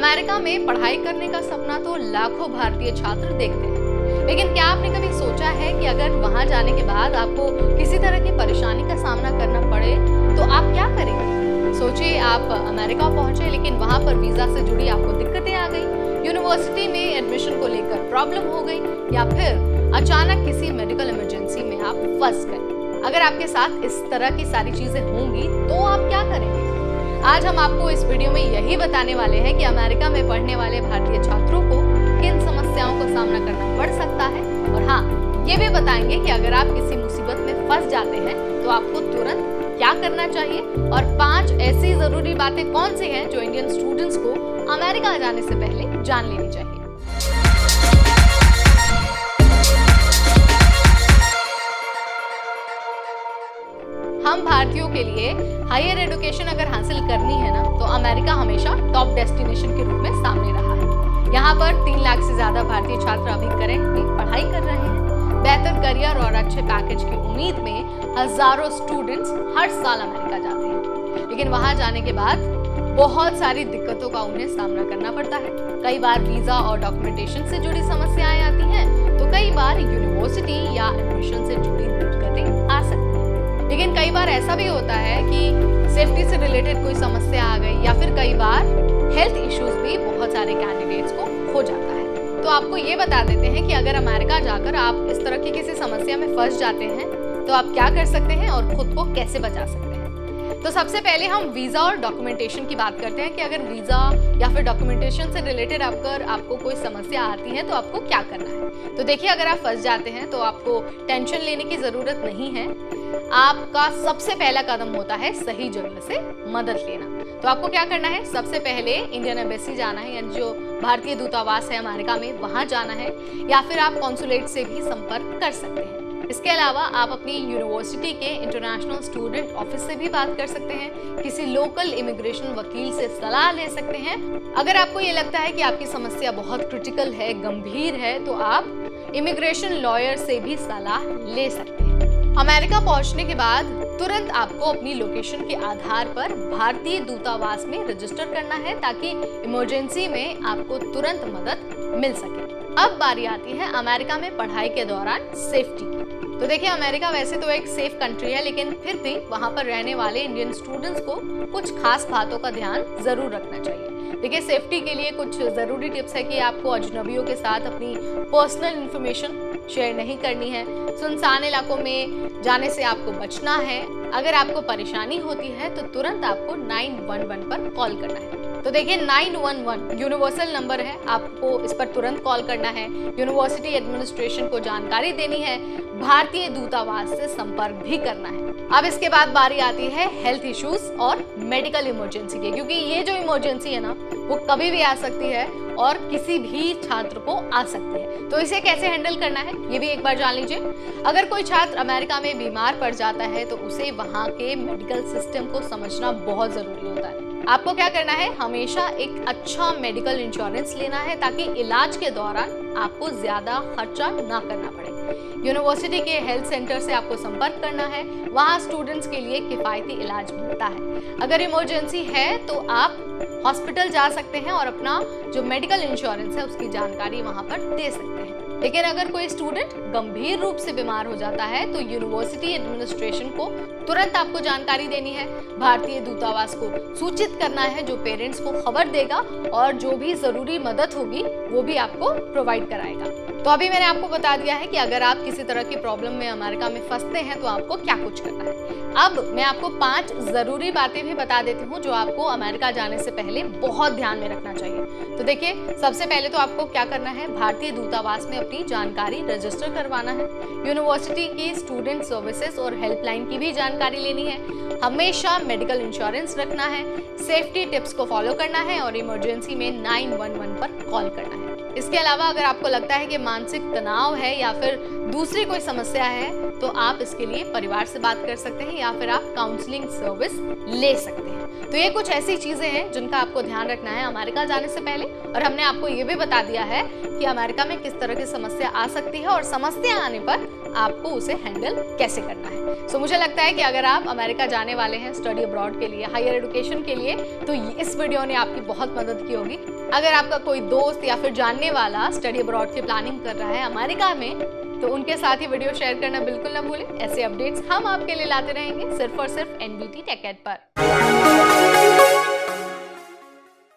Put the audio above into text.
America में पढ़ाई करने का सपना तो लाखों भारतीय छात्र देखते हैं, लेकिन क्या आपने कभी सोचा है कि अगर वहां जाने के बाद आपको किसी तरह की परेशानी का सामना करना पड़े तो आप क्या करेंगे? सोचिए, आप अमेरिका पहुंचे लेकिन वहां पर वीजा से जुड़ी आपको दिक्कतें आ गई, यूनिवर्सिटी में एडमिशन को लेकर प्रॉब्लम हो गई, या फिर अचानक किसी मेडिकल इमरजेंसी में आप फंस गए। अगर आपके साथ इस तरह की सारी चीजें होंगी तो आप क्या करेंगे? आज हम आपको इस वीडियो में यही बताने वाले हैं कि अमेरिका में पढ़ने वाले भारतीय छात्रों को किन समस्याओं का सामना करना पड़ सकता है, और हाँ, ये भी बताएंगे कि अगर आप किसी मुसीबत में फंस जाते हैं तो आपको तुरंत क्या करना चाहिए, और 5 ऐसी जरूरी बातें कौन सी हैं जो इंडियन स्टूडेंट्स को अमेरिका जाने से पहले जान लेनी चाहिए। हम भारतीयों के लिए हायर एजुकेशन अगर हासिल करनी है ना, तो अमेरिका हमेशा टॉप डेस्टिनेशन के रूप में सामने रहा है। यहाँ पर 3 लाख से ज्यादा भारतीय छात्र अभी करेंटली पढ़ाई कर रहे हैं। बेहतर करियर और अच्छे पैकेज की उम्मीद में हजारों स्टूडेंट्स हर साल अमेरिका जाते हैं, लेकिन वहां जाने के बाद बहुत सारी दिक्कतों का उन्हें सामना करना पड़ता है। कई बार वीजा और डॉक्यूमेंटेशन से जुड़ी समस्याएं आती हैं, तो कई बार यूनिवर्सिटी या एडमिशन से जुड़ी दिक्कतें आ सकती हैं। लेकिन कई बार ऐसा भी होता है कि सेफ्टी से रिलेटेड कोई समस्या आ गई, या फिर कई बार हेल्थ इश्यूज भी बहुत सारे कैंडिडेट्स को हो जाता है। तो आपको ये बता देते हैं कि अगर अमेरिका जाकर आप इस तरह की किसी समस्या में फंस जाते हैं तो आप क्या कर सकते हैं और खुद को कैसे बचा सकते हैं। तो सबसे पहले हम वीजा और डॉक्यूमेंटेशन की बात करते हैं कि अगर वीजा या फिर डॉक्यूमेंटेशन से रिलेटेड आपको कोई समस्या आती है तो आपको क्या करना है। तो देखिए, अगर आप फंस जाते हैं तो आपको टेंशन लेने की जरूरत नहीं है। आपका सबसे पहला कदम होता है सही जगह से मदद लेना। तो आपको क्या करना है? सबसे पहले इंडियन एम्बेसी जाना है, यानी जो भारतीय दूतावास है अमेरिका में, वहां जाना है, या फिर आप कॉन्सुलेट से भी संपर्क कर सकते हैं। इसके अलावा आप अपनी यूनिवर्सिटी के इंटरनेशनल स्टूडेंट ऑफिस से भी बात कर सकते हैं, किसी लोकल इमिग्रेशन वकील से सलाह ले सकते हैं। अगर आपको ये लगता है कि आपकी समस्या बहुत क्रिटिकल है, गंभीर है, तो आप इमिग्रेशन लॉयर से भी सलाह ले सकते हैं। अमेरिका पहुंचने के बाद तुरंत आपको अपनी लोकेशन के आधार पर भारतीय दूतावास में रजिस्टर करना है, ताकि इमरजेंसी में आपको तुरंत मदद मिल सके। अब बारी आती है अमेरिका में पढ़ाई के दौरान सेफ्टी की। तो देखिए, अमेरिका वैसे तो एक सेफ कंट्री है, लेकिन फिर भी वहां पर रहने वाले इंडियन स्टूडेंट्स को कुछ खास बातों का ध्यान जरूर रखना चाहिए। देखिए, सेफ्टी के लिए कुछ जरूरी टिप्स है कि आपको अजनबियों के साथ अपनी पर्सनल इंफॉर्मेशन शेयर नहीं करनी है। सुनसान इलाकों में जाने से आपको बचना है। अगर आपको परेशानी होती है तो तुरंत आपको 911 पर कॉल करना है। तो देखिए, 911 यूनिवर्सल नंबर है, आपको इस पर तुरंत कॉल करना है। यूनिवर्सिटी एडमिनिस्ट्रेशन को जानकारी देनी है, भारतीय दूतावास से संपर्क भी करना है। अब इसके बाद बारी आती है हेल्थ इश्यूज और मेडिकल इमरजेंसी की, क्योंकि ये जो इमरजेंसी है ना, वो कभी भी आ सकती है और किसी भी छात्र को आ सकती है। तो इसे कैसे हैंडल करना है, ये भी एक बार जान लीजिए। अगर कोई छात्र अमेरिका में बीमार पड़ जाता है तो उसे वहाँ के मेडिकल सिस्टम को समझना बहुत जरूरी होता है। आपको क्या करना है? हमेशा एक अच्छा मेडिकल इंश्योरेंस लेना है, ताकि इलाज के दौरान आपको ज्यादा खर्चा ना करना पड़े। यूनिवर्सिटी के हेल्थ सेंटर से आपको संपर्क करना है, वहाँ स्टूडेंट्स के लिए किफायती इलाज मिलता है। अगर इमरजेंसी है तो आप हॉस्पिटल जा सकते हैं और अपना जो मेडिकल इंश्योरेंस है उसकी जानकारी वहाँ पर दे सकते हैं। लेकिन अगर कोई स्टूडेंट गंभीर रूप से बीमार हो जाता है तो यूनिवर्सिटी एडमिनिस्ट्रेशन को तुरंत आपको जानकारी देनी है, भारतीय दूतावास को सूचित करना है, जो पेरेंट्स को खबर देगा और जो भी जरूरी मदद होगी वो भी आपको प्रोवाइड कराएगा। तो अभी मैंने आपको बता दिया है कि अगर आप किसी तरह की प्रॉब्लम में अमेरिका में फंसते हैं तो आपको क्या कुछ करना है। अब मैं आपको 5 जरूरी बातें भी बता देती हूँ जो आपको अमेरिका जाने से पहले बहुत ध्यान में रखना चाहिए। तो देखिए, सबसे पहले तो आपको क्या करना है? भारतीय दूतावास में अपनी जानकारी रजिस्टर करवाना है। यूनिवर्सिटी की स्टूडेंट सर्विसेज और हेल्पलाइन की भी जानकारी लेनी है। हमेशा मेडिकल इंश्योरेंस रखना है, सेफ्टी टिप्स को फॉलो करना है और इमरजेंसी में 911 पर कॉल करना है। इसके अलावा अगर आपको लगता है कि मानसिक तनाव है या फिर दूसरी कोई समस्या है तो आप इसके लिए परिवार से बात कर सकते हैं, या फिर आप काउंसलिंग सर्विस ले सकते हैं। तो ये कुछ ऐसी चीजें हैं जिनका आपको ध्यान रखना है अमेरिका जाने से पहले। और हमने आपको ये भी बता दिया है कि अमेरिका में किस तरह की समस्या आ सकती है और समस्या आने पर आपको उसे हैंडल कैसे करना है। सो मुझे लगता है कि अगर आप अमेरिका जाने वाले हैं स्टडी अब्रॉड के लिए, हायर एजुकेशन के लिए, तो इस वीडियो ने आपकी बहुत मदद की होगी। अगर आपका कोई दोस्त या फिर जानने वाला स्टडी अब्रॉड की प्लानिंग कर रहा है अमेरिका में, तो उनके साथ ही वीडियो शेयर करना बिल्कुल ना भूलें। ऐसे अपडेट्स हम आपके लिए लाते रहेंगे सिर्फ और सिर्फ NBT टेक एड पर।